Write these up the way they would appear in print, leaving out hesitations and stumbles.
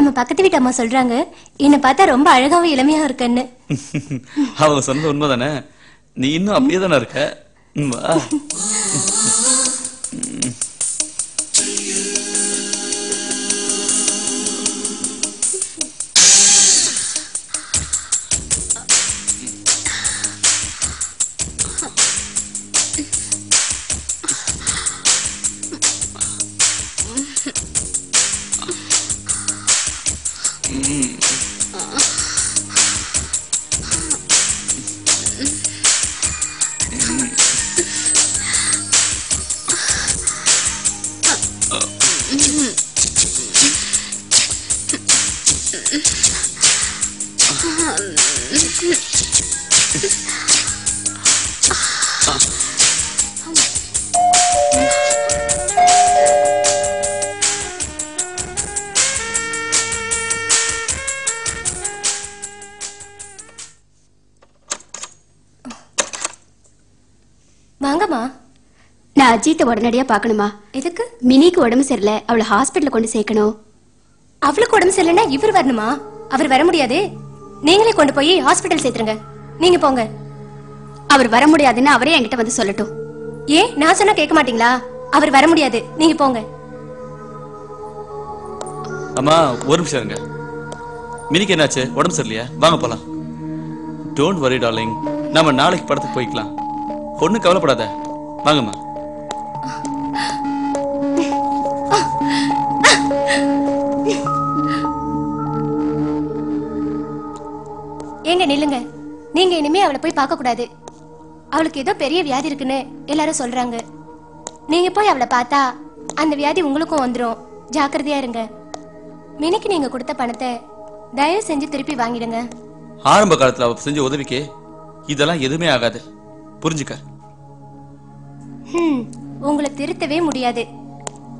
நம்ம பக்கத்து வீட்டு அம்மா சொல்றாங்க என்ன பார்த்தா ரொம்ப அழகாவும் இளமையா இருக்கன்னு. அவங்க சொன்னது உண்மைதானே? நீ இன்னும் அப்படியே தானே இருக்க. வாங்கம்மா. நான் அஜித்தை உடனடியா பாக்கணுமா? எதுக்கு? மினிக்கு உடம்பு சரியில்லை, அவளை ஹாஸ்பிட்டல் கொண்டு சேர்க்கணும். அவளுக்கு உடம்பு சரியில்லைன்னா இவர் வரணுமா? அவர் வர முடியாது. நீங்களே கொண்டு போய் ஹாஸ்பிட்டல் சேர்த்துருங்க. நீங்க போங்க. அவர் வர முடியாதுன்னு அவரே என்கிட்ட வந்து சொல்லட்டும். ஏன் நான் சொன்னா கேட்க மாட்டீங்களா? அவர் வர முடியாது, நீங்க போங்க. அம்மா ஒரு நிமிஷம் இருங்க. மினிக்கு என்னாச்சு? உடம்பு சரியில்லையா? வாங்க போலாம். டோன்ட் வரி டார்லிங், நாம நாளைக்கு படத்துக்கு போய்க்கலாம். ஒன்னும் கவலைப்படாத, வாங்கம்மா. ஏங்க நில்லுங்க. நீங்க இனிமே அவளை போய் பார்க்க கூடாது. அவளுக்கு ஏதோ பெரிய வியாதி இருக்குன்னு எல்லாரும் சொல்றாங்க. நீங்க போய் அவளை பார்த்தா அந்த வியாதி உங்களுக்கும் வந்துடும். ஜாக்கிரதையா இருங்க. மினிக்கு நீங்க கொடுத்த பணத்தை தயவு செஞ்சு திருப்பி வாங்கிடுங்க. ஆரம்ப காலத்துல அவ செஞ்ச உதவிக்கு இதெல்லாம் எதுவுமே ஆகாது, புரிஞ்சுக்க. உங்களை திருத்தவே முடியாது.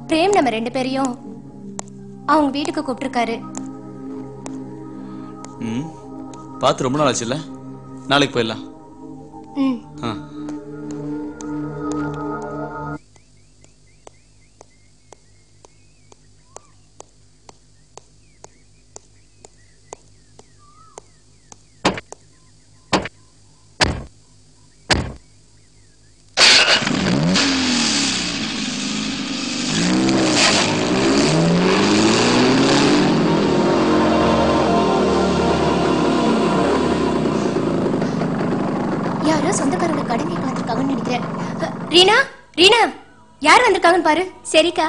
பிரேம் நம்ம 2 பேரையும் அவங்க வீட்டுக்கு கூப்பிட்டுருக்காரு. பார்த்து ரொம்ப நாள் ஆச்சு இல்ல? நாளைக்கு போயிடலாம். சொந்தக்காரங்க கடனை பார்த்திருக்காங்கன்னு நினைக்கிறேன். ரீனா, ரீனா, யார் வந்திருக்காங்கன்னு பாரு. சரிக்கா.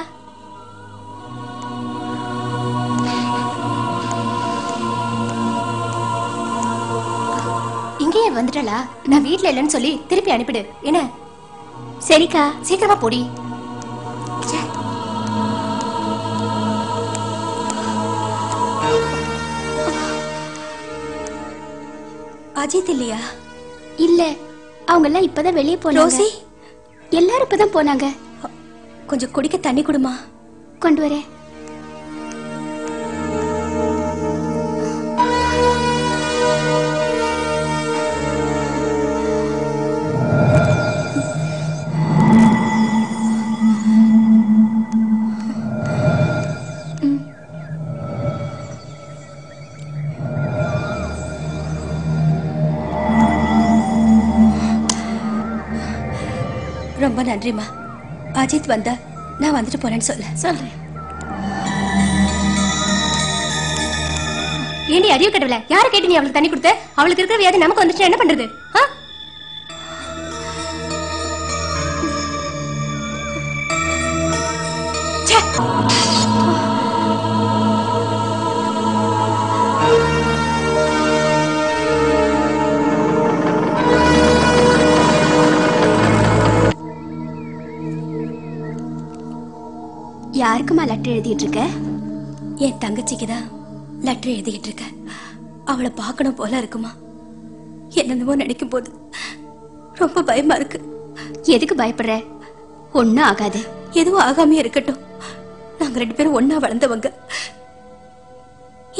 இங்கேயே வந்துட்டலா? நான் வீட்ல இல்லைன்னு சொல்லி திருப்பி அனுப்பிடு. என்ன? சரிக்கா. சீக்கிரமா போடி. அஜித் இல்லையா? இல்ல, அவங்க எல்லாம் இப்பதான் வெளியே போனாங்க. ரோசி எல்லாரும் இப்பதான் போனாங்க. கொஞ்சம் குடிக்க தண்ணி குடுமா. கொண்டு வரேன். ரொம்ப நன்றிமா. அஜித் வந்தா நான் வந்துட்டு போறேன்னு சொல்றேன். ஏண்டி அறிவு கட்டல? யார கேட்டு நீ அவளுக்கு தண்ணி கொடுத்த? அவளுக்கு இருக்கிற வியாதி நமக்கு வந்துச்சு, என்ன பண்றது? யாருக்குமா லெட்டர் எழுதிட்டு இருக்க? என் தங்கச்சிக்குதான் லெட்டர் எழுதிட்டு இருக்க. அவளை பார்க்கணும் போல இருக்குமா. என்னென்னமோ நினைக்கும் போது ரொம்ப பயமா இருக்கு. எதுக்கு பயப்படுற? ஒன்னும் ஆகாது. எதுவும் ஆகாம இருக்கட்டும். நாங்க 2 பேரும் ஒன்னா வளர்ந்தவங்க.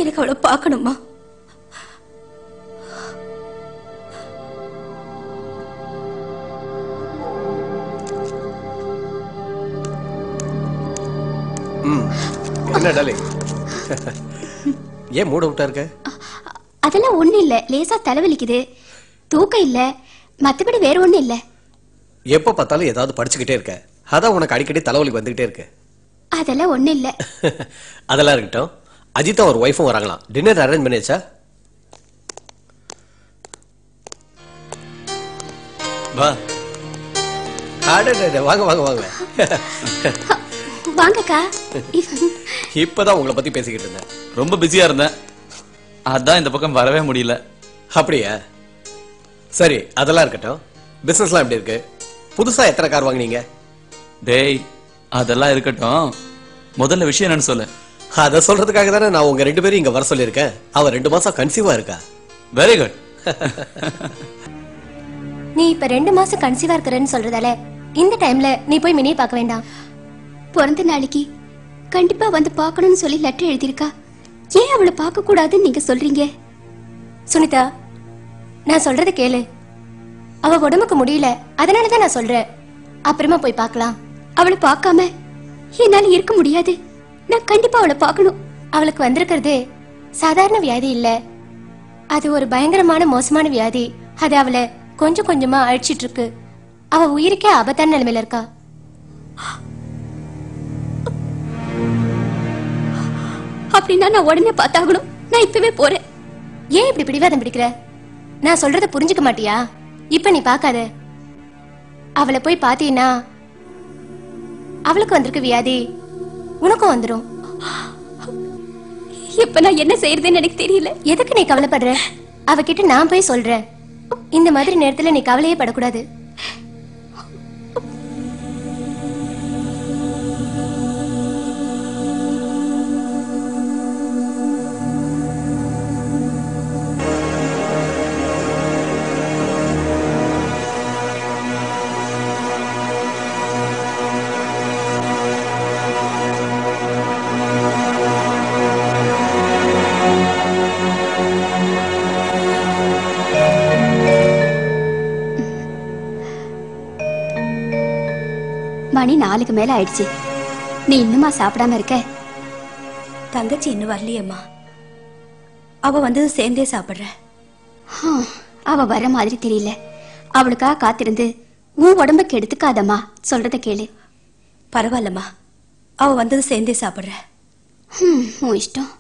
எனக்கு அவளை பார்க்கணுமா. என்ன டார்லிங்? ஏன் மூட் அவுட்டா இருக்க? அதெல்லாம் ஒண்ணும் இல்ல, லேசா தலைவலிக்குது, தூக்கம் இல்ல, மத்தபடி வேற ஒண்ணும் இல்ல. எப்ப பார்த்தாலும் ஏதாவது படிச்சுக்கிட்டே இருக்க, அதான் உனக்கு அடிக்கடி தலைவலி வந்துகிட்டே இருக்கு. அதெல்லாம் ஒண்ணும் இல்ல. அதெல்லாம் இருக்கட்டும். அஜித்தும் ஒரு ஒய்ஃபும் வராங்களாம், டின்னர் அரேஞ்ச் பண்ணியாச்சா? வா. வாங்க வாங்க வாங்க. வாங்கக்கா. இப்பதான் உங்களை பத்தி பேசிக்கிட்டு இருந்தேன். ரொம்ப பிஸியா இருந்தேன், அதான் இந்த பக்கம் வரவே முடியல. அப்படியா? சரி, அதெல்லாம் இருக்கட்டும். பிசினஸ்லாம் எப்படி இருக்கு? புதுசா எத்தனை கார் வாங்குனீங்க? டேய், அதெல்லாம் இருக்கட்டும், முதல்ல விஷயம் என்னன்னு சொல்லு. அத சொல்றதுக்காக தானே நான் உங்க 2 பேரும் இங்க வர சொல்லியிருக்கேன். அவ 2 மாசம் கன்சீவா இருக்கா. Very good. நீ இப்ப 2 மாசம் கன்சீவா இருக்கிறன்னு சொல்றதால இந்த டைம்ல நீ போய் மினியை பார்க்க வேண்டாம். பிறந்த நாளைக்கு கண்டிப்பா வந்து பார்க்கணும்னு சொல்லி லெட்டர் எழுதியிருக்கா. ஏன் அவளை பார்க்க கூடாதுன்னு நீங்க சொல்றீங்க? சுனிதா, நான் சொல்றத கேளு. அவ உடம்புக்கு முடியல, அதனாலதான் நான் சொல்றேன். அப்புறமா போய் பார்க்கலாம். அவளை பார்க்காம என்னால இருக்க முடியாது. நான் கண்டிப்பா அவளை பார்க்கணும். அவளுக்கு வந்திருக்கிறது சாதாரண வியாதி இல்ல, அது ஒரு பயங்கரமான மோசமான வியாதி. அது அவளை கொஞ்சம் கொஞ்சமா அழிச்சிட்டு இருக்கு. அவ உயிருக்கே ஆபத்தான நிலைமையில இருக்கா. அப்படின்னா நான் உடனே பார்த்தாகணும். நான் இப்பவே போறேன். ஏன் இப்படி பிடிவாதம் பிடிக்கிற? நான் சொல்றத புரிஞ்சுக்க மாட்டியா? இப்ப நீ பார்க்காத. அவளை போய் பாத்தீன்னா அவளுக்கு வந்திருக்க வியாதி உனக்கும் வந்துரும். இப்ப நான் என்ன செய்யறதுன்னு எனக்கு தெரியல. எதுக்கு நீ கவலைப்படுற? அவகிட்ட நான் போய் சொல்றேன். இந்த மாதிரி நேரத்துல நீ கவலையே படக்கூடாது. மணி 4க்கு மேல ஆயிடுச்சு. நீ இன்னுமா சாப்பிடாம இருக்க? தங்கச்சி இன்னும் வரலையம்மா. அவ வந்தது சேர்ந்தே சாப்பிடுற. அவ வர மாதிரி தெரியல. அவளுக்காக காத்திருந்து உன் உடம்புக்கு எடுத்துக்காதம்மா. சொல்றத கேளு. பரவாயில்லம்மா, அவ வந்தது சேர்ந்தே சாப்பிடுற. உன் இஷ்டம்.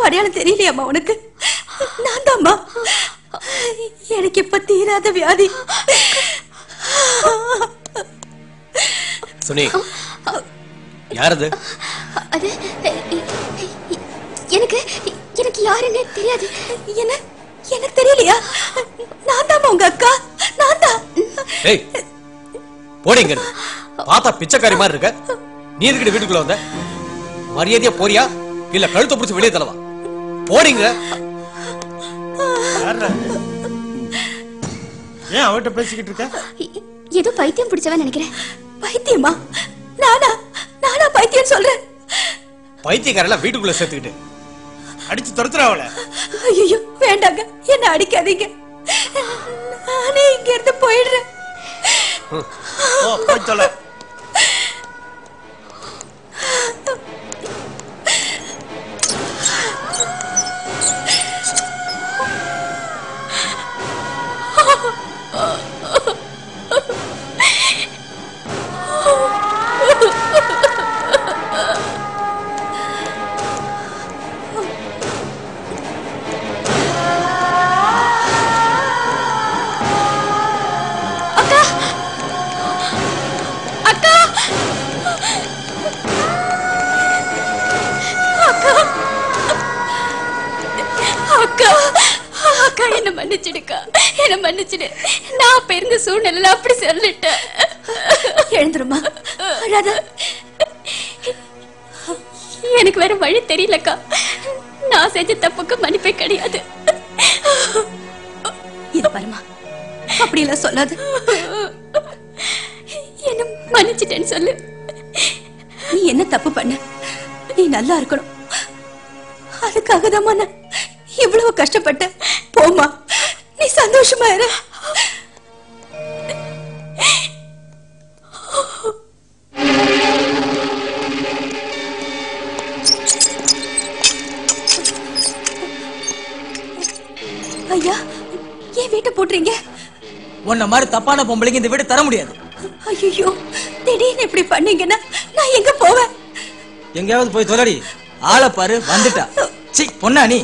அடையாளம் தெரியலையாம்மா உனக்கு? நான் தான்மா. எனக்கு இப்ப தீராத வியாதி. சுனி, யாரது? அது எனக்கு எனக்கு யாருன்னே தெரியாது. என்ன எனக்கு தெரியலையா? நான் தான் உங்க அக்கா. நான் தான். ஏய், போடிங்க. பாத்தா பிச்சைக்காரி மாதிரி இருக்க. நீ எதுக்கு வீட்டுக்குள்ள வந்த? மரியாதையா போறியா இல்ல கழுத்தை பிடிச்சு வெளியே தள்ளவா? போடிங்க. ஏன் அவட்ட பேசிக்கிட்டு இருக்க? ஏதோ பைத்தியம் பிடிச்சவன் நினைக்கிறேன். பைத்தியமா? நானா நானா பைத்தியம் சொல்றேன்? பைத்தியக்காரெல்லாம் வீட்டுக்குள்ள சேர்த்துக்கிட்டு அடிச்சு துரத்துறாவல. ஐயோ வேண்டாங்க, என்ன அடிக்காதீங்க. நானே இங்க இருந்து போயிடுறேன். போய் தொலை. என்ன மன்னிச்சிடுக்கா, என்ன மன்னிச்சிடு. நான் அப்ப இருந்த சூழ்நிலையில அப்படி சொல்லிட்டேன். எழுந்துருமா ராதா. எனக்கு வேற வழி தெரியலக்கா. நான் செஞ்ச தப்புக்கு மன்னிப்பே கிடையாது. இது பாருமா, அப்படி எல்லாம் சொல்லாது. என்ன மன்னிச்சிட்டேன்னு சொல்லு. நீ என்ன தப்பு பண்ண? நீ நல்லா இருக்கணும். அதுக்காக தான் நான் இவ்வளவு கஷ்டப்பட்ட. போமா, நீ சந்தோஷமா இரு. ஐயா, ஏன் வீட்டை போட்டுறீங்க? உன்ன மாதிரி தப்பான பொம்பளைங்க இந்த வீடு தர முடியாது. ஐயோ, திடீர்னு இப்படி பண்ணீங்கன்னா நான் எங்க போவேன்? எங்கேயாவது போய் தொலைடி. ஆளை பாரு, வந்துட்டா. சி பொண்ணா நீ.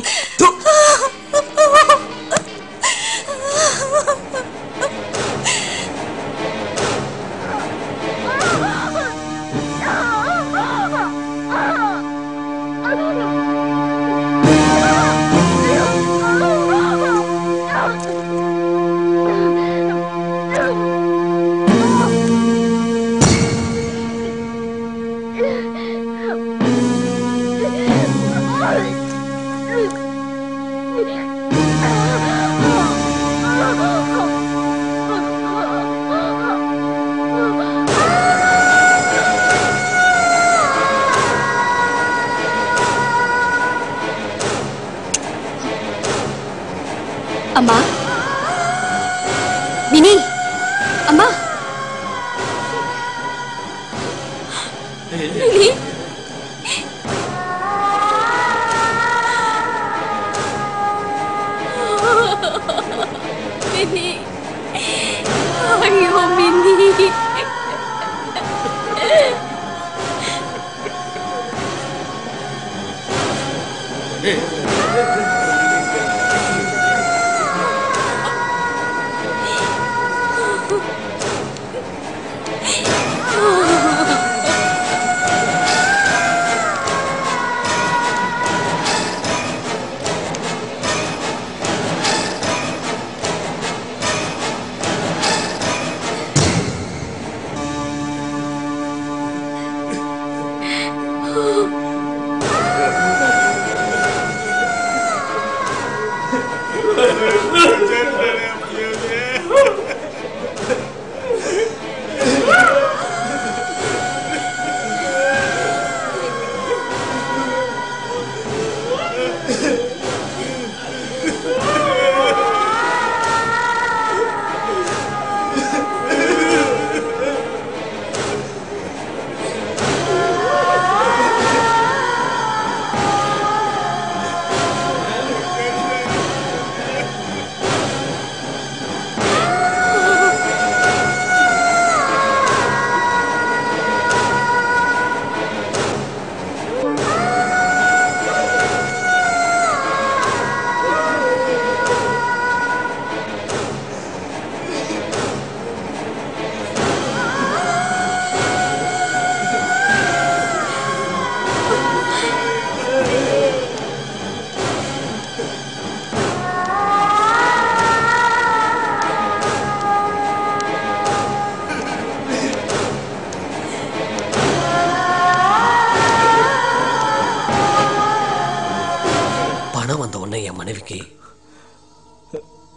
அம்மா, வினி, அம்மா, வினி. வினி, ஐயோ வினி.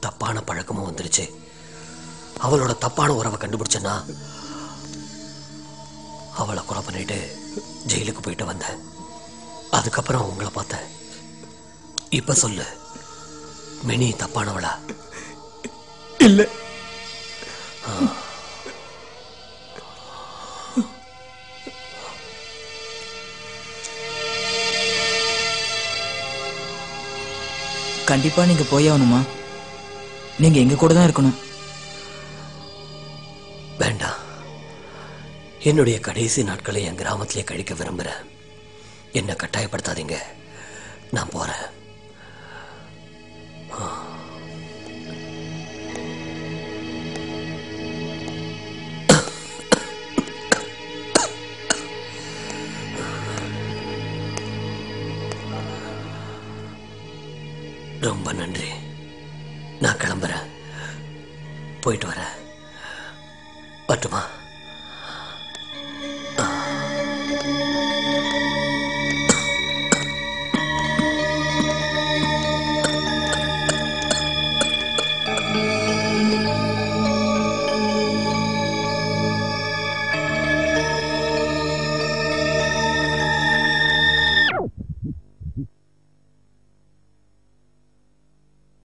தப்பான பழக்கமும் வந்துருச்சு. அவளோட தப்பான உறவை கண்டுபிடிச்சனா அவளை கொலை பண்ணிட்டு ஜெயிலுக்கு போயிட்டு வந்தேன். அதுக்கப்புறம் உங்களை பார்த்தேன். இப்ப சொல்லு, மினி தப்பானவளா? இல்ல. கண்டிப்பா நீங்க போய் ஆகணுமா? நீங்க எங்க கூட தான் இருக்கணும். வேண்டாம், என்னுடைய கடைசி நாட்களை என் கிராமத்திலே கழிக்க விரும்புறேன். என்ன கட்டாயப்படுத்தாதீங்க, நான் போறேன். ரொம்ப நன்றி. நான் கிளம்புறேன். போயிட்டு வரேன். வரட்டுமா?